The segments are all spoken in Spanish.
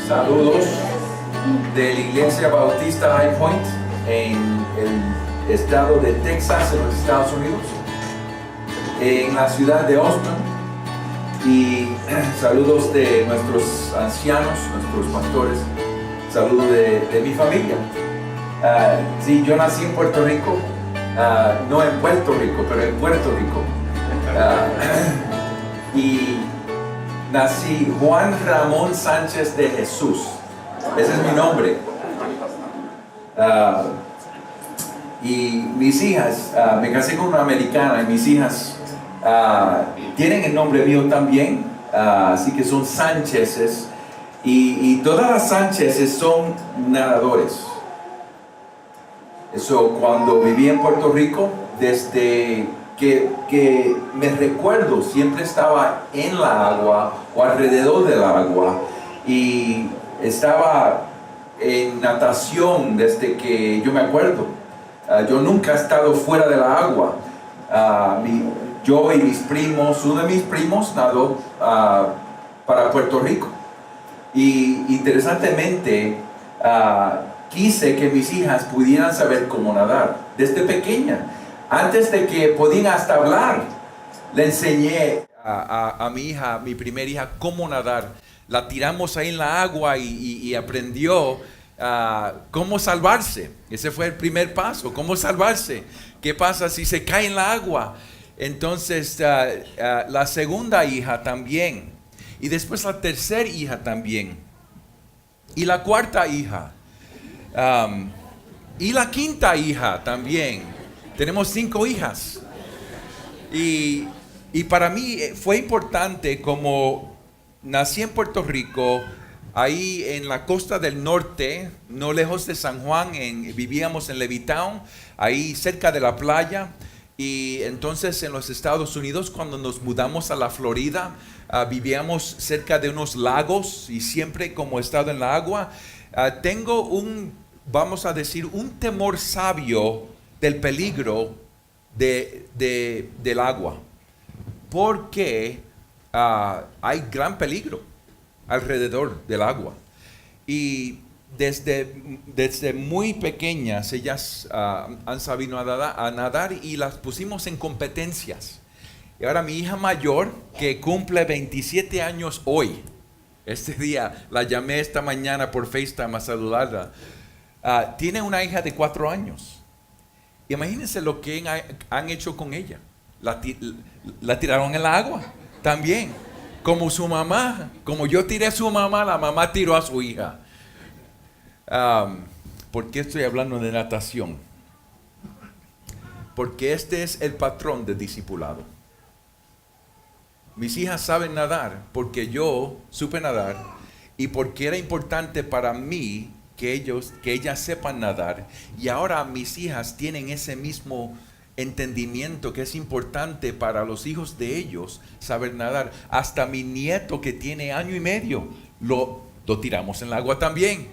Saludos de la Iglesia Bautista High Point en el estado de Texas, en los Estados Unidos, en la ciudad de Austin. Y saludos de nuestros ancianos, nuestros pastores. Saludos de mi familia. Sí, yo nací en Puerto Rico, no en Puerto Rico, pero en Puerto Rico. Y nací Juan Ramón Sánchez de Jesús. Ese es mi nombre. Y mis hijas, me casé con una americana y mis hijas tienen el nombre mío también, así que son Sánchezes. Y todas las Sánchezes son nadadores. Eso, cuando viví en Puerto Rico, desde que me recuerdo, siempre estaba en la agua o alrededor del agua y estaba en natación desde que yo me acuerdo. Yo nunca he estado fuera de la agua. Yo y mis primos, uno de mis primos nadó para Puerto Rico. Y interesantemente, quise que mis hijas pudieran saber cómo nadar desde pequeña. Antes de que podían hasta hablar, le enseñé a mi hija, mi primera hija, cómo nadar. La tiramos ahí en la agua y aprendió cómo salvarse. Ese fue el primer paso, cómo salvarse. ¿Qué pasa si se cae en la agua? Entonces, la segunda hija también. Y después la tercera hija también. Y la cuarta hija. Y la quinta hija también. Tenemos 5 hijas. Y para mí fue importante, como nací en Puerto Rico, ahí en la costa del norte, no lejos de San Juan, vivíamos en Levittown, ahí cerca de la playa. Y entonces en los Estados Unidos, cuando nos mudamos a la Florida, vivíamos cerca de unos lagos y siempre como he estado en la agua, tengo vamos a decir, un temor sabio del peligro del agua, porque hay gran peligro alrededor del agua. Y desde muy pequeñas ellas han sabido a nadar y las pusimos en competencias. Y ahora mi hija mayor, que cumple 27 años hoy, este día la llamé esta mañana por FaceTime a saludarla, tiene una hija de 4 años. Imagínense lo que han hecho con ella. La tiraron en la agua también. Como su mamá, como yo tiré a su mamá, la mamá tiró a su hija. ¿Por qué estoy hablando de natación? Porque este es el patrón de discipulado. Mis hijas saben nadar porque yo supe nadar y porque era importante para mí que ellas sepan nadar. Y ahora mis hijas tienen ese mismo entendimiento que es importante para los hijos de ellos saber nadar. Hasta mi nieto, que tiene 1 año y medio, lo tiramos en el agua también.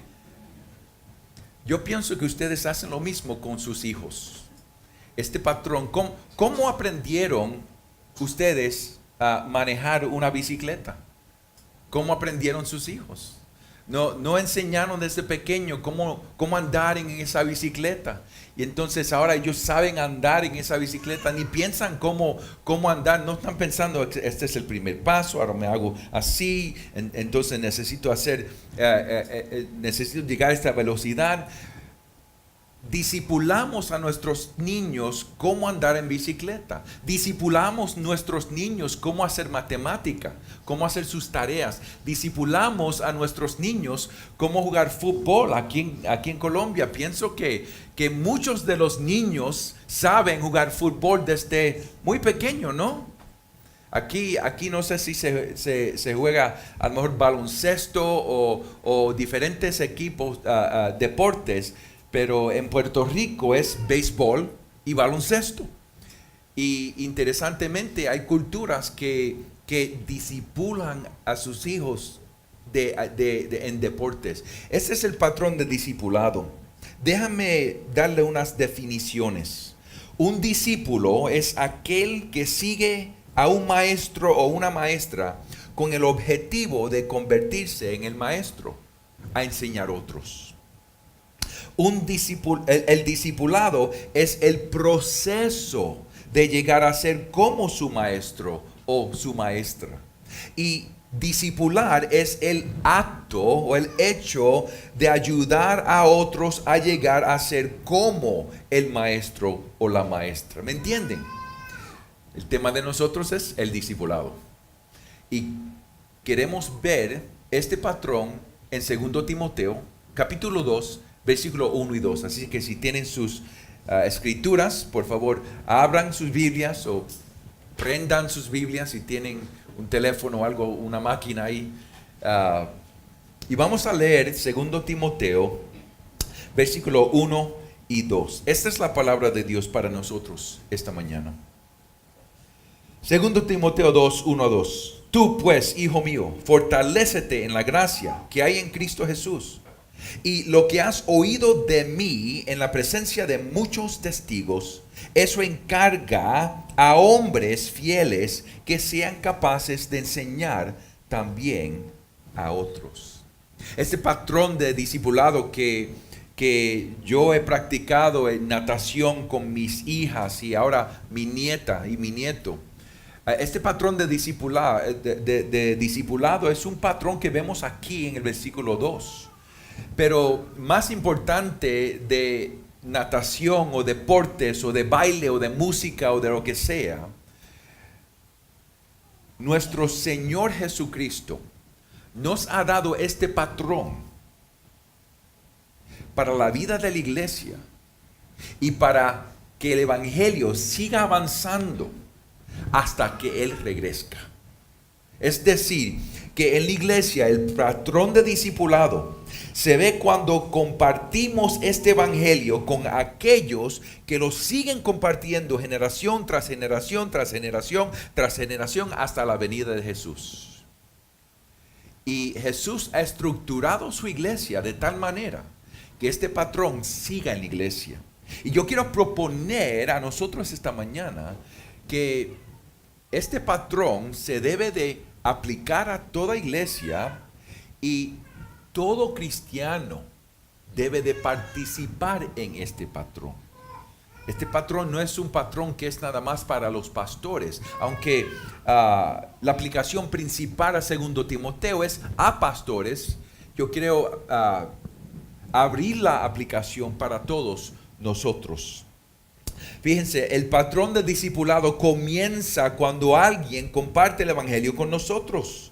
Yo pienso que ustedes hacen lo mismo con sus hijos. Este patrón, ¿cómo aprendieron ustedes a manejar una bicicleta? ¿Cómo aprendieron sus hijos? No enseñaron desde pequeño cómo andar en esa bicicleta. Y entonces ahora ellos saben andar en esa bicicleta, ni piensan cómo andar. No están pensando, este es el primer paso, ahora me hago así, entonces necesito llegar a esta velocidad. Discipulamos a nuestros niños cómo andar en bicicleta. Discipulamos a nuestros niños cómo hacer matemática, cómo hacer sus tareas. Discipulamos a nuestros niños cómo jugar fútbol aquí en Colombia. Pienso que muchos de los niños saben jugar fútbol desde muy pequeño, ¿no? Aquí no sé si se juega a lo mejor baloncesto o diferentes equipos, deportes. Pero en Puerto Rico es béisbol y baloncesto. Y interesantemente hay culturas que disipulan a sus hijos en deportes. Ese es el patrón de discipulado. Déjame darle unas definiciones. Un discípulo es aquel que sigue a un maestro o una maestra con el objetivo de convertirse en el maestro. a enseñar a otros. El discipulado es el proceso de llegar a ser como su maestro o su maestra. Y discipular es el acto o el hecho de ayudar a otros a llegar a ser como el maestro o la maestra. ¿Me entienden? El tema de nosotros es el discipulado. Y queremos ver este patrón en 2 Timoteo, capítulo 2, versículo 1 y 2. Así que si tienen sus escrituras, por favor, abran sus Biblias o prendan sus Biblias si tienen un teléfono o algo, una máquina ahí. Y vamos a leer 2 Timoteo, versículo 1 y 2. Esta es la palabra de Dios para nosotros esta mañana. 2 Timoteo 2, 1 a 2. Tú pues, hijo mío, fortalécete en la gracia que hay en Cristo Jesús. Y lo que has oído de mí en la presencia de muchos testigos, eso encarga a hombres fieles que sean capaces de enseñar también a otros. Este patrón de discipulado que yo he practicado en natación con mis hijas y ahora mi nieta y mi nieto. Este patrón de discipulado es un patrón que vemos aquí en el versículo 2. Pero más importante de natación o deportes o de baile o de música o de lo que sea, nuestro Señor Jesucristo nos ha dado este patrón para la vida de la iglesia y para que el evangelio siga avanzando hasta que Él regrese. Es decir, que en la iglesia el patrón de discipulado se ve cuando compartimos este evangelio con aquellos que lo siguen compartiendo generación tras generación, tras generación, tras generación hasta la venida de Jesús. Y Jesús ha estructurado su iglesia de tal manera que este patrón siga en la iglesia. Y yo quiero proponer a nosotros esta mañana que este patrón se debe de aplicar a toda iglesia y todo cristiano debe de participar en este patrón. Este patrón no es un patrón que es nada más para los pastores, aunque la aplicación principal a 2 Timoteo es a pastores. Yo quiero abrir la aplicación para todos nosotros. Fíjense, el patrón de discipulado comienza cuando alguien comparte el evangelio con nosotros.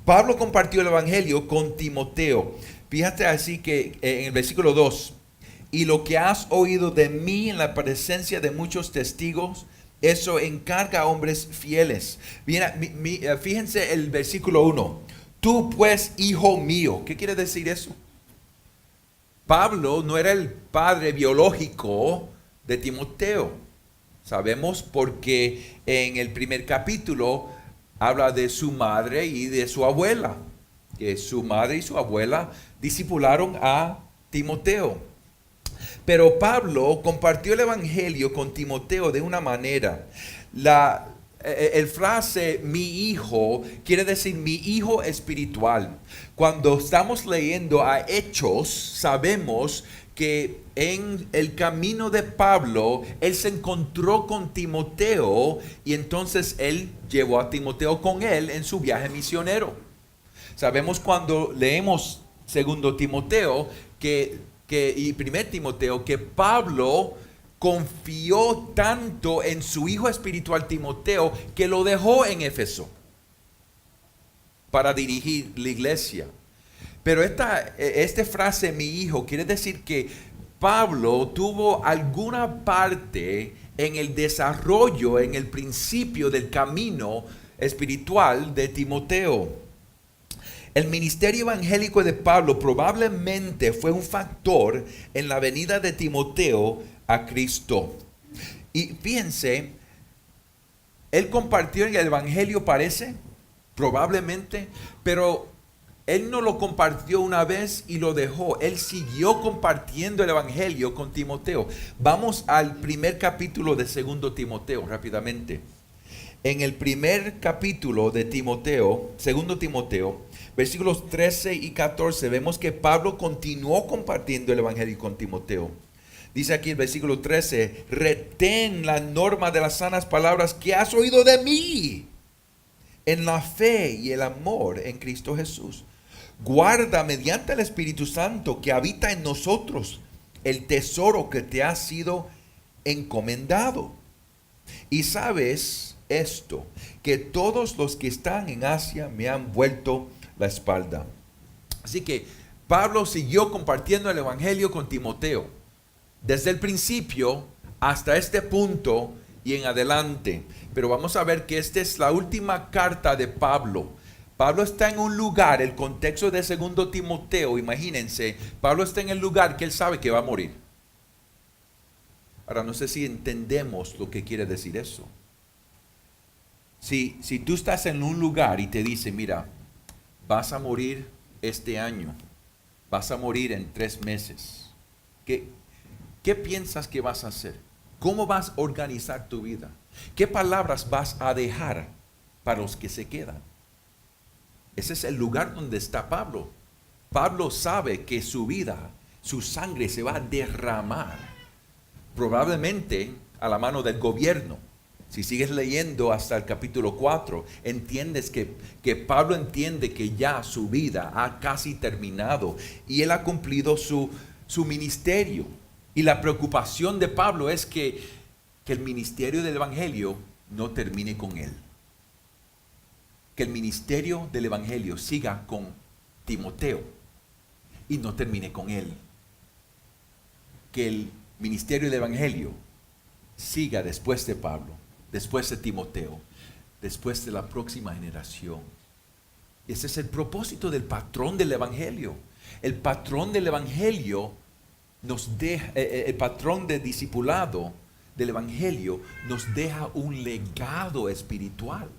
Pablo compartió el evangelio con Timoteo. Fíjate así que en el versículo 2, y lo que has oído de mí en la presencia de muchos testigos, eso encarga a hombres fieles. Fíjense el versículo 1. Tú pues, hijo mío. ¿Qué quiere decir eso? Pablo no era el padre biológico de Timoteo. Sabemos porque en el primer capítulo habla de su madre y de su abuela, que su madre y su abuela discipularon a Timoteo. Pero Pablo compartió el evangelio con Timoteo de una manera. El frase mi hijo quiere decir mi hijo espiritual. Cuando estamos leyendo a Hechos, sabemos que en el camino de Pablo, él se encontró con Timoteo y entonces él llevó a Timoteo con él en su viaje misionero. Sabemos cuando leemos 2 Timoteo y 1 Timoteo que Pablo confió tanto en su hijo espiritual Timoteo que lo dejó en Éfeso para dirigir la iglesia. Pero esta frase mi hijo quiere decir que Pablo tuvo alguna parte en el desarrollo, en el principio del camino espiritual de Timoteo. El ministerio evangélico de Pablo probablemente fue un factor en la venida de Timoteo a Cristo. Y fíjense, él compartió el evangelio, parece, probablemente, pero él no lo compartió una vez y lo dejó. Él siguió compartiendo el evangelio con Timoteo. Vamos al primer capítulo de 2 Timoteo rápidamente. en el primer capítulo de Timoteo, segundo Timoteo, versículos 13 y 14, vemos que Pablo continuó compartiendo el evangelio con Timoteo. Dice aquí el versículo 13, retén la norma de las sanas palabras que has oído de mí en la fe y el amor en Cristo Jesús. Guarda mediante el Espíritu Santo que habita en nosotros el tesoro que te ha sido encomendado. Y sabes esto, que todos los que están en Asia me han vuelto la espalda. Así que Pablo siguió compartiendo el evangelio con Timoteo, desde el principio hasta este punto y en adelante. Pero vamos a ver que esta es la última carta de Pablo. Pablo está en un lugar, el contexto de segundo Timoteo, imagínense, Pablo está en el lugar que él sabe que va a morir. Ahora, no sé si entendemos lo que quiere decir eso. Si tú estás en un lugar y te dice, mira, vas a morir este año, vas a morir en 3 meses, ¿qué piensas que vas a hacer? ¿Cómo vas a organizar tu vida? ¿Qué palabras vas a dejar para los que se quedan? Ese es el lugar donde está Pablo. Pablo sabe que su vida, su sangre se va a derramar, probablemente a la mano del gobierno. Si sigues leyendo hasta el capítulo 4, entiendes que Pablo entiende que ya su vida ha casi terminado y él ha cumplido su ministerio. Y la preocupación de Pablo es que el ministerio del evangelio no termine con él. Que el ministerio del evangelio siga con Timoteo y no termine con él. Que el ministerio del evangelio siga después de Pablo, después de Timoteo, después de la próxima generación. Ese es el propósito del patrón del evangelio. El patrón del evangelio nos deja, el patrón de discipulado del evangelio nos deja un legado espiritual.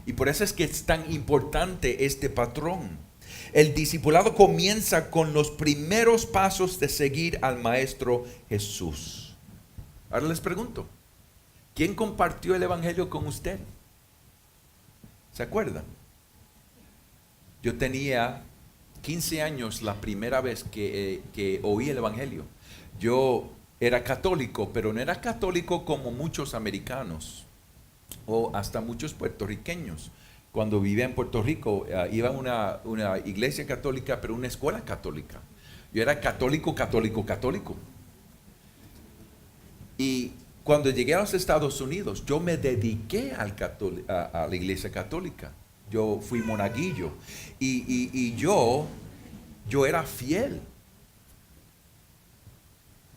Y por eso es que es tan importante este patrón. El discipulado comienza con los primeros pasos de seguir al Maestro Jesús. Ahora les pregunto, ¿quién compartió el evangelio con usted? ¿Se acuerdan? Yo tenía 15 años la primera vez que oí el evangelio. Yo era católico, pero no era católico como muchos americanos o hasta muchos puertorriqueños. Cuando vivía en Puerto Rico, iba a una iglesia católica, pero una escuela católica. Yo era católico. Y cuando llegué a los Estados Unidos, yo me dediqué a la iglesia católica. Yo fui monaguillo y yo era fiel.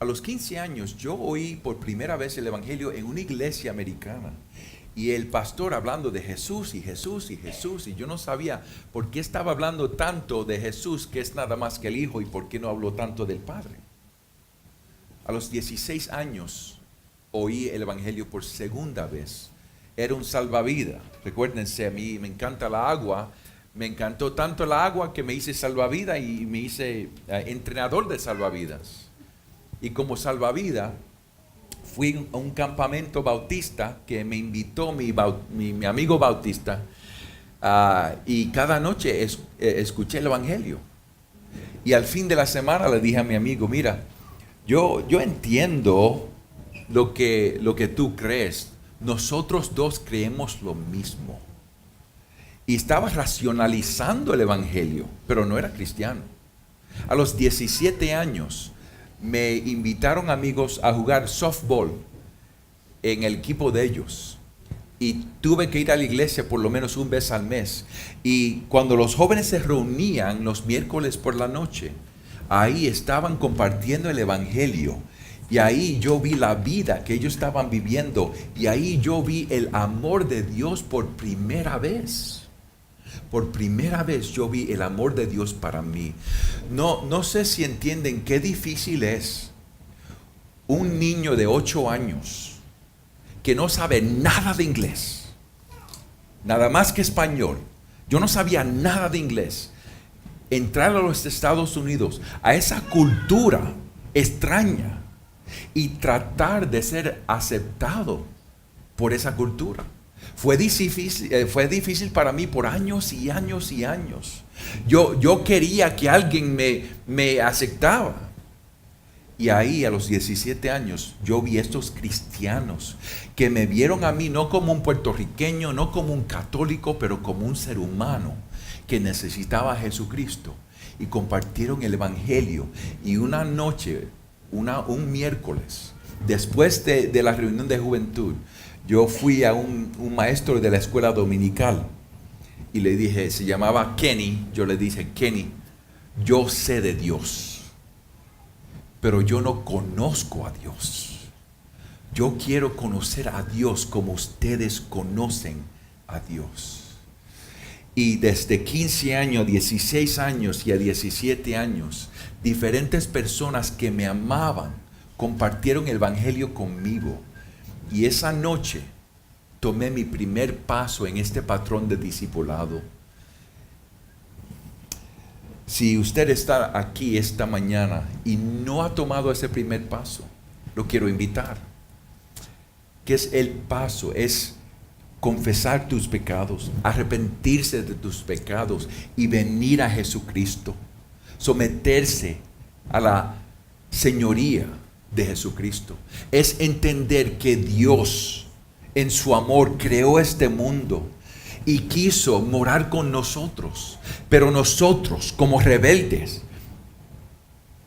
A los 15 años yo oí por primera vez el evangelio en una iglesia americana. Y el pastor hablando de Jesús y Jesús y Jesús. Y yo no sabía por qué estaba hablando tanto de Jesús, que es nada más que el Hijo, y por qué no habló tanto del Padre. A los 16 años oí el evangelio por segunda vez. Era un salvavidas. Recuérdense, a mí me encanta la agua. Me encantó tanto la agua que me hice salvavidas y me hice entrenador de salvavidas. Y como salvavidas, fui a un campamento bautista que me invitó mi amigo bautista. Y cada noche escuché el evangelio. Y al fin de la semana le dije a mi amigo, mira, yo entiendo lo que tú crees. Nosotros dos creemos lo mismo. Y estaba racionalizando el evangelio, pero no era cristiano. A los 17 años me invitaron amigos a jugar softball en el equipo de ellos. Y tuve que ir a la iglesia por lo menos una vez al mes. Y cuando los jóvenes se reunían los miércoles por la noche, ahí estaban compartiendo el evangelio. Y ahí yo vi la vida que ellos estaban viviendo. Y ahí yo vi el amor de Dios por primera vez. Por primera vez yo vi el amor de Dios para mí. No sé si entienden qué difícil es un niño de 8 años que no sabe nada de inglés, nada más que español. Yo no sabía nada de inglés. Entrar a los Estados Unidos, a esa cultura extraña, y tratar de ser aceptado por esa cultura. Fue difícil para mí por años y años y años. Yo quería que alguien me aceptaba. Y ahí a los 17 años yo vi estos cristianos que me vieron a mí no como un puertorriqueño, no como un católico, pero como un ser humano que necesitaba a Jesucristo. Y compartieron el evangelio. Y una noche, un miércoles, después de la reunión de juventud, yo fui a un maestro de la escuela dominical y le dije, se llamaba Kenny, yo le dije, Kenny, yo sé de Dios, pero yo no conozco a Dios. Yo quiero conocer a Dios como ustedes conocen a Dios. Y desde 15 años, 16 años y a 17 años, diferentes personas que me amaban compartieron el evangelio conmigo. Y esa noche tomé mi primer paso en este patrón de discipulado. Si usted está aquí esta mañana y no ha tomado ese primer paso, lo quiero invitar. ¿Qué es el paso? Es confesar tus pecados, arrepentirse de tus pecados y venir a Jesucristo. Someterse a la señoría de Jesucristo. Es entender que Dios en su amor creó este mundo y quiso morar con nosotros, pero nosotros como rebeldes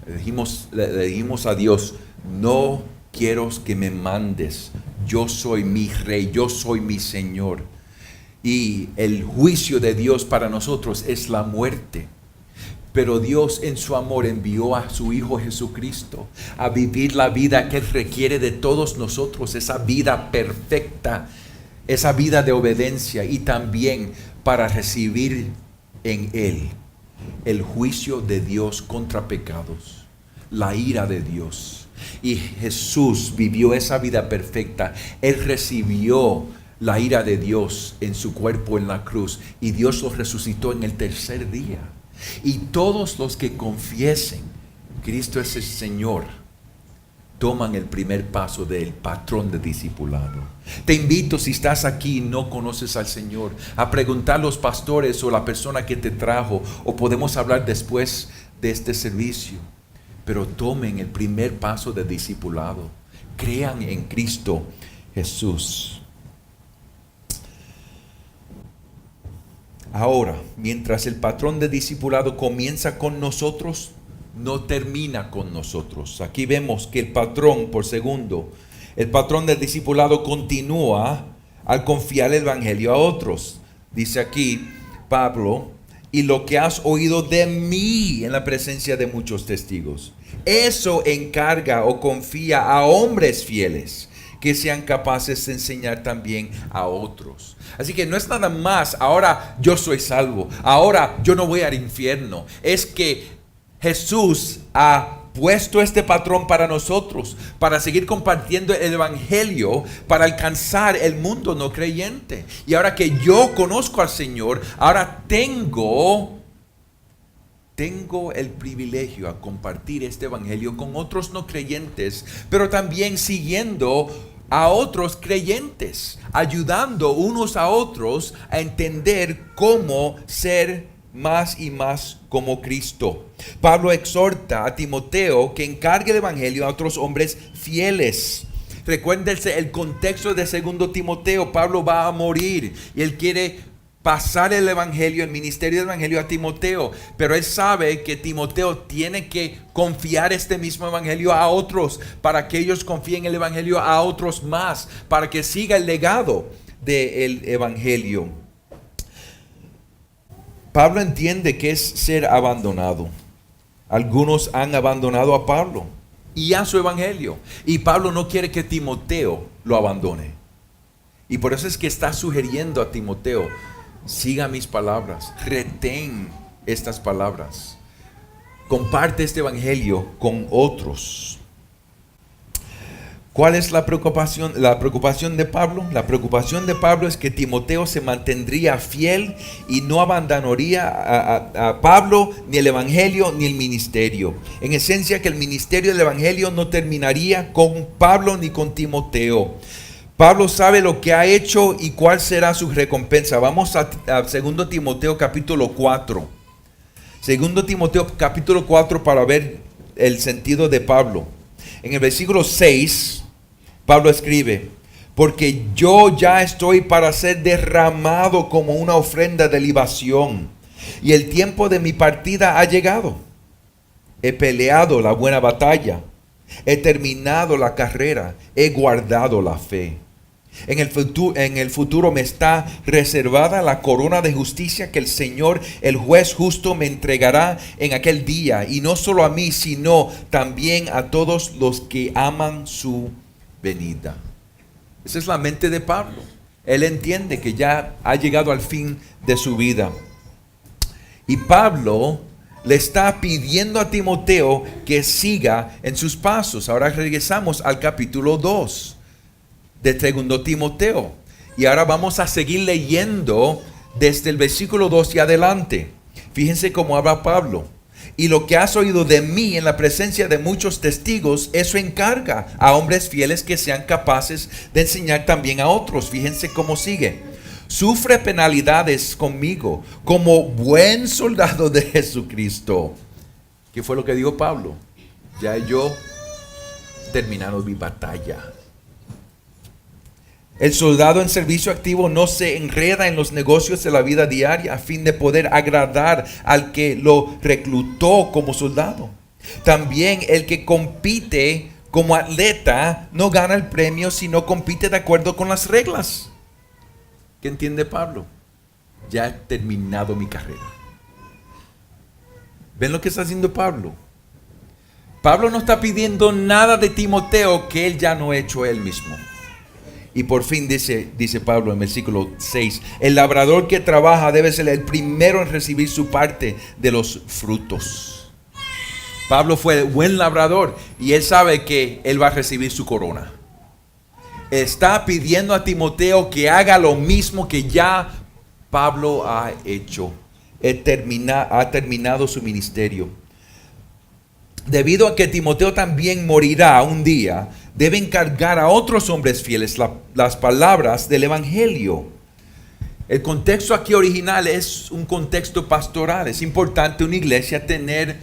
le dijimos a Dios, no quiero que me mandes, yo soy mi rey, yo soy mi Señor. Y el juicio de Dios para nosotros es la muerte. Pero Dios en su amor envió a su Hijo Jesucristo a vivir la vida que Él requiere de todos nosotros, esa vida perfecta, esa vida de obediencia, y también para recibir en Él el juicio de Dios contra pecados, la ira de Dios. Y Jesús vivió esa vida perfecta. Él recibió la ira de Dios en su cuerpo en la cruz y Dios lo resucitó en el tercer día. Y todos los que confiesen Cristo es el Señor toman el primer paso del patrón de discipulado. Te invito, si estás aquí y no conoces al Señor, a preguntar a los pastores o la persona que te trajo, o podemos hablar después de este servicio. Pero tomen el primer paso de discipulado. Crean en Cristo Jesús. Ahora, mientras el patrón de discipulado comienza con nosotros, no termina con nosotros. Aquí vemos que el patrón de discipulado continúa al confiar el evangelio a otros. Dice aquí Pablo, y lo que has oído de mí en la presencia de muchos testigos, eso encarga o confía a hombres fieles que sean capaces de enseñar también a otros. Así que no es nada más, ahora yo soy salvo, ahora yo no voy al infierno. Es que Jesús ha puesto este patrón para nosotros, para seguir compartiendo el evangelio, para alcanzar el mundo no creyente. Y ahora que yo conozco al Señor, ahora tengo el privilegio a compartir este evangelio con otros no creyentes, pero también siguiendo a otros creyentes, ayudando unos a otros a entender cómo ser más y más como Cristo. Pablo exhorta a Timoteo que encargue el evangelio a otros hombres fieles. Recuérdense el contexto de 2 Timoteo. Pablo va a morir y él quiere pasar el evangelio, el ministerio del evangelio a Timoteo, pero él sabe que Timoteo tiene que confiar este mismo evangelio a otros, para que ellos confíen el evangelio a otros más, para que siga el legado del evangelio. Pablo entiende que es ser abandonado. Algunos han abandonado a Pablo y a su evangelio, y Pablo no quiere que Timoteo lo abandone, y por eso es que está sugiriendo a Timoteo: siga mis palabras, retén estas palabras, comparte este evangelio con otros. ¿Cuál es la preocupación? La preocupación de Pablo. La preocupación de Pablo es que Timoteo se mantendría fiel y no abandonaría a Pablo, ni el evangelio, ni el ministerio. En esencia, que el ministerio del evangelio no terminaría con Pablo ni con Timoteo. Pablo sabe lo que ha hecho y cuál será su recompensa. Vamos a 2 Timoteo capítulo 4. 2 Timoteo capítulo 4 para ver el sentido de Pablo. En el versículo 6, Pablo escribe: porque yo ya estoy para ser derramado como una ofrenda de libación, y el tiempo de mi partida ha llegado. He peleado la buena batalla, he terminado la carrera, he guardado la fe. En el futuro me está reservada la corona de justicia que el Señor, el juez justo, me entregará en aquel día, y no solo a mí, sino también a todos los que aman su venida. Esa es la mente de Pablo. Él entiende que ya ha llegado al fin de su vida. Y Pablo le está pidiendo a Timoteo que siga en sus pasos. Ahora regresamos al capítulo 2 de 2 Timoteo. Y ahora vamos a seguir leyendo desde el versículo 2 y adelante. Fíjense cómo habla Pablo. Y lo que has oído de mí en la presencia de muchos testigos, eso encarga a hombres fieles que sean capaces de enseñar también a otros. Fíjense cómo sigue. Sufre penalidades conmigo como buen soldado de Jesucristo. ¿Qué fue lo que dijo Pablo? Ya yo terminado mi batalla. El soldado en servicio activo no se enreda en los negocios de la vida diaria a fin de poder agradar al que lo reclutó como soldado. También el que compite como atleta no gana el premio, sino compite de acuerdo con las reglas. ¿Qué entiende Pablo? Ya he terminado mi carrera. ¿Ven lo que está haciendo Pablo? Pablo no está pidiendo nada de Timoteo que él ya no ha hecho él mismo. Y por fin dice Pablo en versículo 6, el labrador que trabaja debe ser el primero en recibir su parte de los frutos. Pablo fue el buen labrador y él sabe que él va a recibir su corona. Está pidiendo a Timoteo que haga lo mismo que ya Pablo ha hecho. Ha terminado su ministerio. Debido a que Timoteo también morirá un día, debe encargar a otros hombres fieles las palabras del Evangelio. El contexto aquí original es un contexto pastoral. Es importante una iglesia tener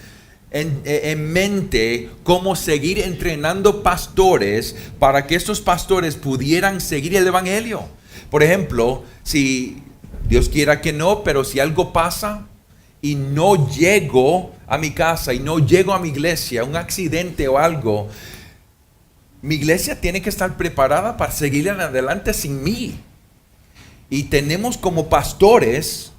en mente cómo seguir entrenando pastores para que estos pastores pudieran seguir el Evangelio. Por ejemplo, si Dios quiera que no, pero si algo pasa y no llego a mi casa y no llego a mi iglesia, un accidente o algo, mi iglesia tiene que estar preparada para seguir en adelante sin mí. Y tenemos como pastores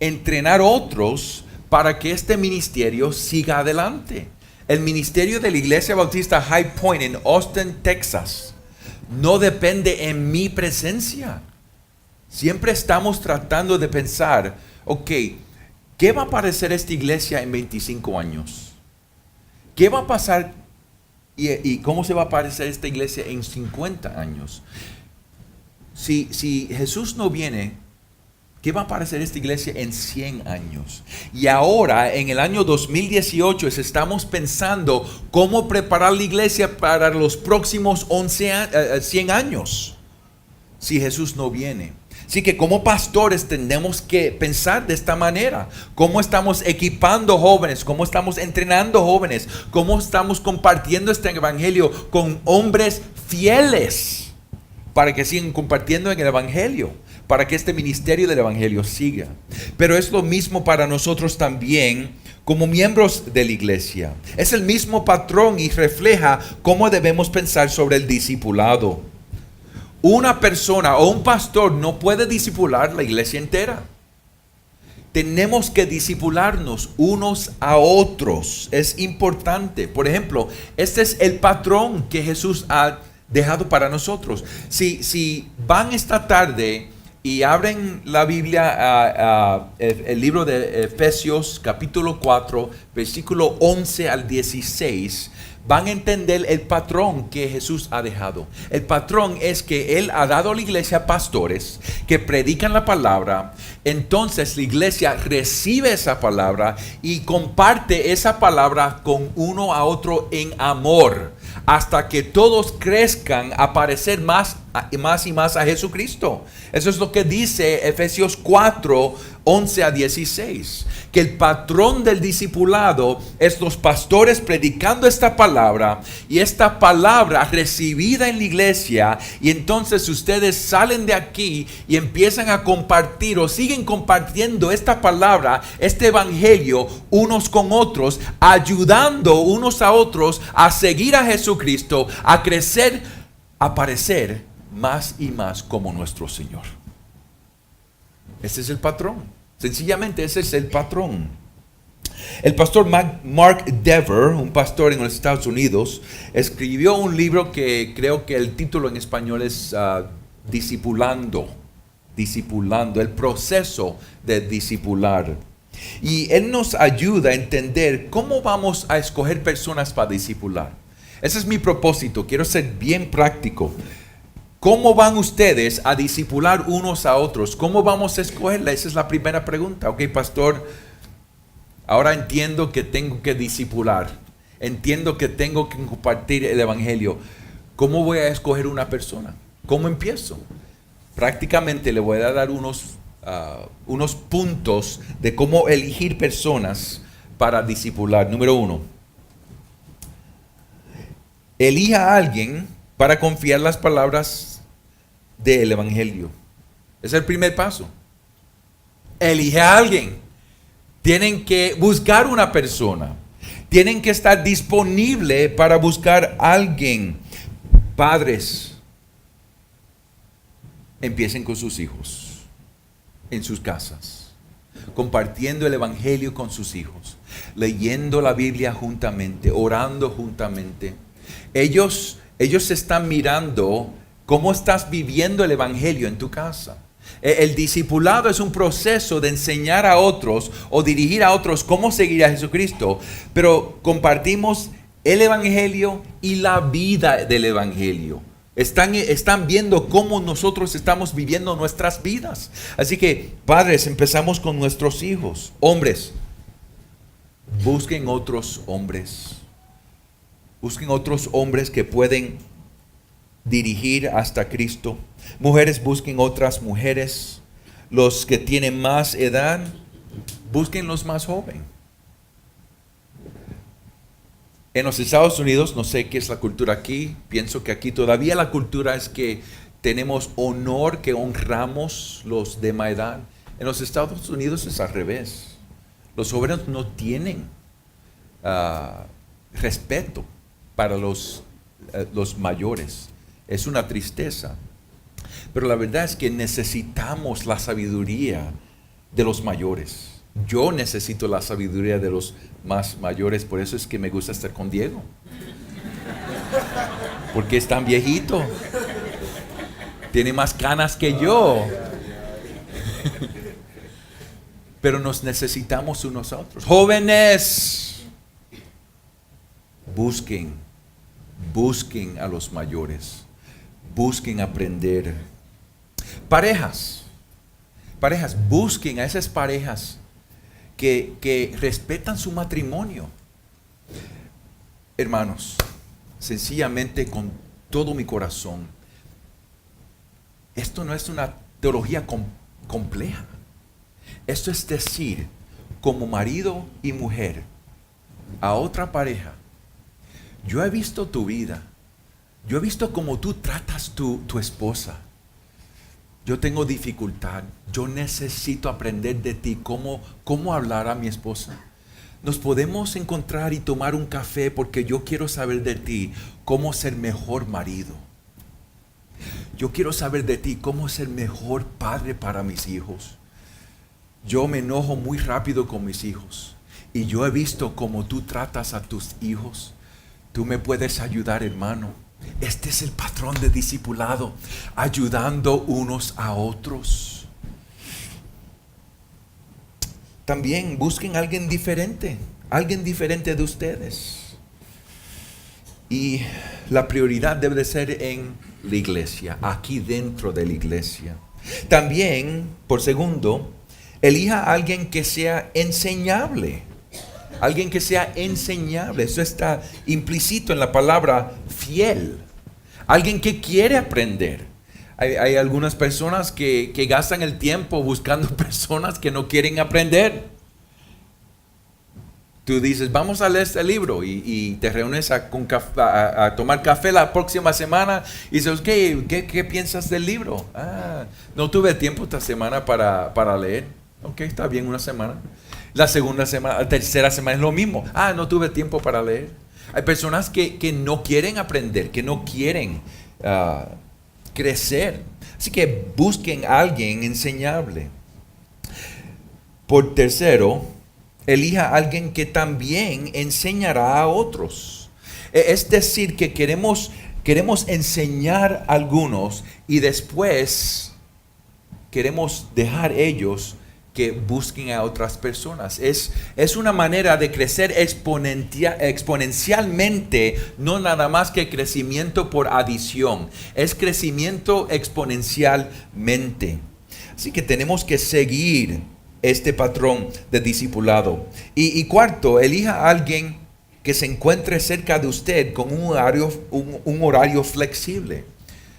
entrenar otros para que este ministerio siga adelante. El ministerio de la Iglesia Bautista High Point en Austin, Texas, no depende en mi presencia. Siempre estamos tratando de pensar, ok, ¿qué va a parecer esta iglesia en 25 años? ¿Qué va a pasar y cómo se va a parecer esta iglesia en 50 años? Si Jesús no viene, ¿qué va a parecer esta iglesia en 100 años? Y ahora, en el año 2018, estamos pensando cómo preparar la iglesia para los próximos 100 años, si Jesús no viene. Así que como pastores tenemos que pensar de esta manera. ¿Cómo estamos equipando jóvenes? ¿Cómo estamos entrenando jóvenes? ¿Cómo estamos compartiendo este evangelio con hombres fieles para que sigan compartiendo en el evangelio? Para que este ministerio del evangelio siga. Pero es lo mismo para nosotros también como miembros de la iglesia. Es el mismo patrón y refleja cómo debemos pensar sobre el discipulado. Una persona o un pastor no puede discipular la iglesia entera. Tenemos que discipularnos unos a otros. Es importante. Por ejemplo, este es el patrón que Jesús ha dejado para nosotros. Si van esta tarde y abren la Biblia, el libro de Efesios capítulo 4, versículo 11 al 16, van a entender el patrón que Jesús ha dejado. El patrón es que Él ha dado a la iglesia pastores que predican la palabra. Entonces la iglesia recibe esa palabra y comparte esa palabra con uno a otro en amor, hasta que todos crezcan a parecer más más y más a Jesucristo. Eso es lo que dice Efesios 4, 11 a 16. Que el patrón del discipulado es los pastores predicando esta palabra y esta palabra recibida en la iglesia, y entonces ustedes salen de aquí y empiezan a compartir o siguen compartiendo esta palabra, este evangelio unos con otros, ayudando unos a otros a seguir a Jesucristo, a crecer, a parecer más y más como nuestro Señor. Ese es el patrón. Sencillamente ese es el patrón. El pastor Mark Dever, un pastor en los Estados Unidos, escribió un libro que creo que el título en español es Discipulando, el proceso de discipular. Y él nos ayuda a entender cómo vamos a escoger personas para discipular. Ese es mi propósito, quiero ser bien práctico. ¿Cómo van ustedes a discipular unos a otros? ¿Cómo vamos a escogerla? Esa es la primera pregunta. Ok, pastor, ahora entiendo que tengo que discipular. Entiendo que tengo que compartir el evangelio. ¿Cómo voy a escoger una persona? ¿Cómo empiezo? Prácticamente le voy a dar unos puntos de cómo elegir personas para discipular. Número 1. Elija a alguien para confiar las palabras del evangelio. Es el primer paso. Elige a alguien. Tienen que buscar una persona. Tienen que estar disponible para buscar a alguien. Padres, empiecen con sus hijos en sus casas, compartiendo el evangelio con sus hijos, leyendo la Biblia juntamente, orando juntamente. Ellos están mirando cómo estás viviendo el evangelio en tu casa. El discipulado es un proceso de enseñar a otros o dirigir a otros cómo seguir a Jesucristo, pero compartimos el evangelio y la vida del evangelio. Están viendo cómo nosotros estamos viviendo nuestras vidas. Así que, padres, empezamos con nuestros hijos. Hombres, busquen otros hombres. Busquen otros hombres que pueden dirigir hasta Cristo. Mujeres, busquen otras mujeres. Los que tienen más edad, busquen los más jóvenes. En los Estados Unidos, no sé qué es la cultura aquí, pienso que aquí todavía la cultura es que tenemos honor, que honramos los de más edad. En los Estados Unidos es al revés. Los jóvenes no tienen respeto para los mayores. Es una tristeza. Pero la verdad es que necesitamos la sabiduría de los mayores. Yo necesito la sabiduría de los más mayores, por eso es que me gusta estar con Diego. Porque es tan viejito. Tiene más canas que yo. Pero nos necesitamos unos a otros. Jóvenes, busquen a los mayores. Busquen aprender. Parejas, busquen a esas parejas que respetan su matrimonio. Hermanos, sencillamente con todo mi corazón, esto no es una teología compleja. Esto es decir, como marido y mujer, a otra pareja, yo he visto tu vida, yo he visto cómo tú tratas tu esposa. Yo tengo dificultad. Yo necesito aprender de ti cómo hablar a mi esposa. Nos podemos encontrar y tomar un café porque yo quiero saber de ti cómo ser mejor marido. Yo quiero saber de ti cómo ser mejor padre para mis hijos. Yo me enojo muy rápido con mis hijos y yo he visto cómo tú tratas a tus hijos. Tú me puedes ayudar, hermano. Este es el patrón de discipulado, ayudando unos a otros. También busquen a alguien diferente de ustedes. Y la prioridad debe de ser en la iglesia, aquí dentro de la iglesia. También, por segundo, elija a alguien que sea enseñable. Alguien que sea enseñable. Eso está implícito en la palabra fiel. Alguien que quiere aprender. Hay algunas personas que gastan el tiempo buscando personas que no quieren aprender. Tú dices, vamos a leer este libro y te reúnes a tomar café la próxima semana y dices, ¿qué piensas del libro? No tuve tiempo esta semana para leer. Ok, está bien, una semana. La segunda semana, la tercera semana es lo mismo. No tuve tiempo para leer. Hay personas que no quieren aprender, que no quieren crecer. Así que busquen a alguien enseñable. Por tercero, elija a alguien que también enseñará a otros. Es decir, que queremos enseñar a algunos y después queremos dejar ellos que busquen a otras personas. Es una manera de crecer exponencialmente, no nada más que crecimiento por adición. Es crecimiento exponencialmente. Así que tenemos que seguir este patrón de discipulado. Y cuarto, elija a alguien que se encuentre cerca de usted con un horario flexible.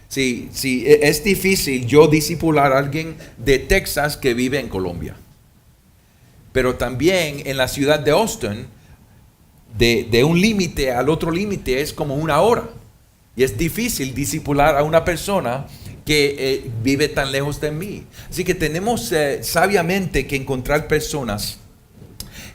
Sí, es difícil yo discipular a alguien de Texas que vive en Colombia. Pero también en la ciudad de Austin, de un límite al otro límite es como 1 hora. Y es difícil discipular a una persona que vive tan lejos de mí. Así que tenemos sabiamente que encontrar personas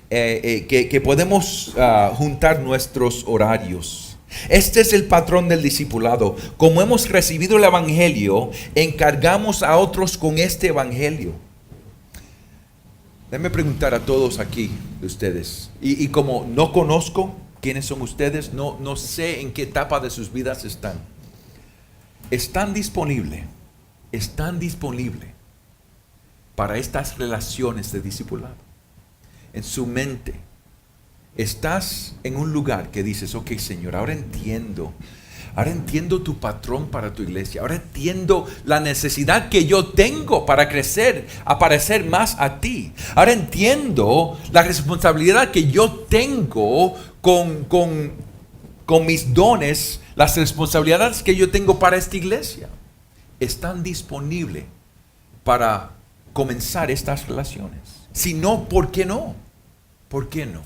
que podemos juntar nuestros horarios. Este es el patrón del discipulado. Como hemos recibido el evangelio, encargamos a otros con este evangelio. Déjenme preguntar a todos aquí de ustedes. Y como no conozco quiénes son ustedes, no sé en qué etapa de sus vidas están. ¿Están disponibles para estas relaciones de discipulado? En su mente, estás en un lugar que dices, ok, Señor, ahora entiendo tu patrón para tu iglesia. Ahora entiendo la necesidad que yo tengo para crecer, a parecer más a ti. Ahora entiendo la responsabilidad que yo tengo con mis dones, las responsabilidades que yo tengo para esta iglesia. ¿Están disponibles para comenzar estas relaciones? Si no, ¿por qué no? ¿Por qué no?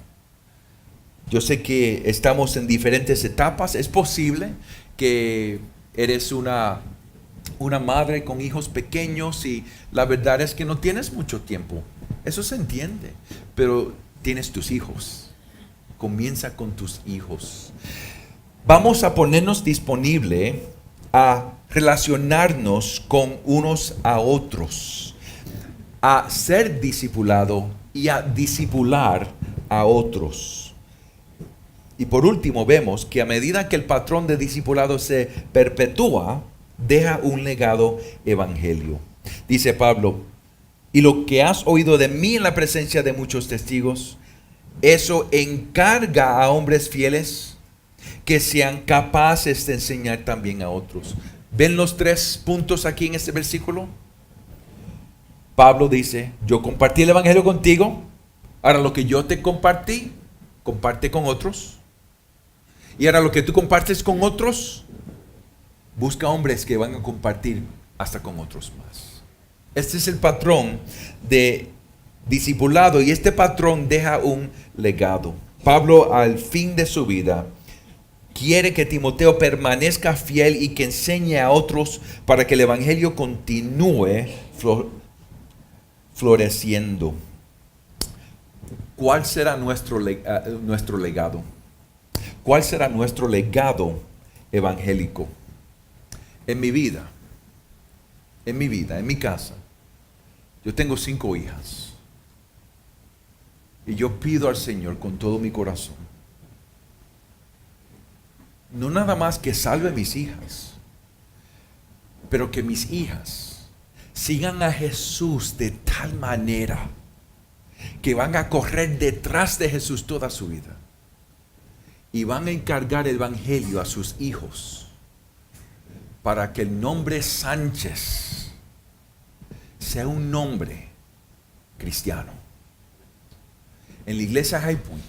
Yo sé que estamos en diferentes etapas. Es posible que eres una madre con hijos pequeños y la verdad es que no tienes mucho tiempo. Eso se entiende. Pero tienes tus hijos. Comienza con tus hijos. Vamos a ponernos disponible a relacionarnos con unos a otros, a ser discipulado y a discipular a otros. Y por último vemos que a medida que el patrón de discipulado se perpetúa, deja un legado evangelio. Dice Pablo, y lo que has oído de mí en la presencia de muchos testigos, eso encarga a hombres fieles que sean capaces de enseñar también a otros. ¿Ven los 3 puntos aquí en este versículo? Pablo dice, yo compartí el evangelio contigo, ahora lo que yo te compartí, comparte con otros. Y ahora lo que tú compartes con otros, busca hombres que van a compartir hasta con otros más. Este es el patrón de discipulado y este patrón deja un legado. Pablo al fin de su vida quiere que Timoteo permanezca fiel y que enseñe a otros para que el evangelio continúe floreciendo. ¿Cuál será nuestro legado? ¿Cuál será nuestro legado evangélico? En mi vida, en mi casa, yo tengo 5 hijas. Y yo pido al Señor con todo mi corazón, no nada más que salve a mis hijas, pero que mis hijas sigan a Jesús de tal manera que van a correr detrás de Jesús toda su vida y van a encargar el evangelio a sus hijos para que el nombre Sánchez sea un nombre cristiano. En la iglesia High Point,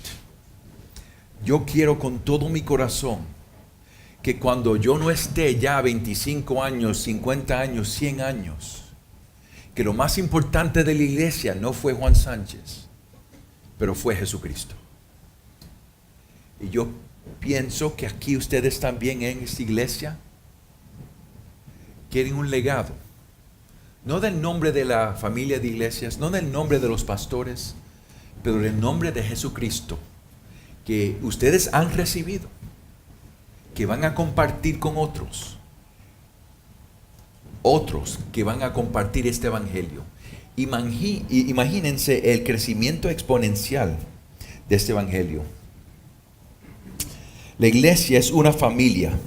yo quiero con todo mi corazón que cuando yo no esté ya 25 años, 50 años, 100 años, que lo más importante de la iglesia no fue Juan Sánchez, pero fue Jesucristo. Y yo pienso que aquí ustedes también en esta iglesia quieren un legado, no del nombre de la familia de iglesias, no del nombre de los pastores, pero del nombre de Jesucristo, que ustedes han recibido, que van a compartir con otros que van a compartir este evangelio. Imagínense el crecimiento exponencial de este evangelio. La iglesia es una familia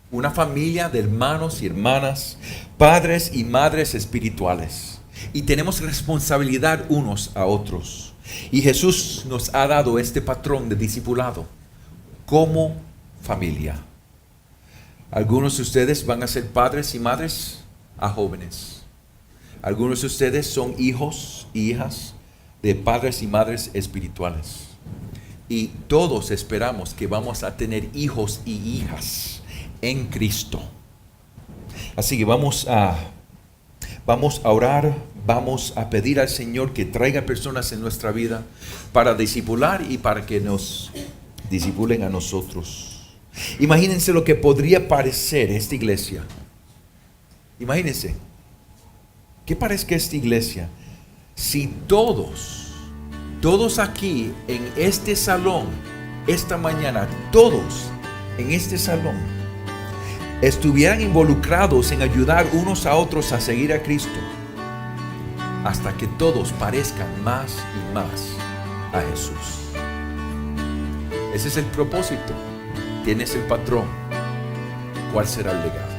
de hermanos y hermanas, padres y madres espirituales, y tenemos responsabilidad unos a otros. Y Jesús nos ha dado este patrón de discipulado como familia. Algunos de ustedes van a ser padres y madres a jóvenes. Algunos de ustedes son hijos e hijas de padres y madres espirituales. Y todos esperamos que vamos a tener hijos y hijas en Cristo. Así que vamos a orar, vamos a pedir al Señor que traiga personas en nuestra vida para discipular y para que nos discipulen a nosotros. Imagínense lo que podría parecer esta iglesia. Imagínense, ¿qué parezca esta iglesia si todos aquí en este salón, esta mañana, todos en este salón estuvieran involucrados en ayudar unos a otros a seguir a Cristo, hasta que todos parezcan más y más a Jesús? Ese es el propósito. Tienes el patrón. ¿Cuál será el legado?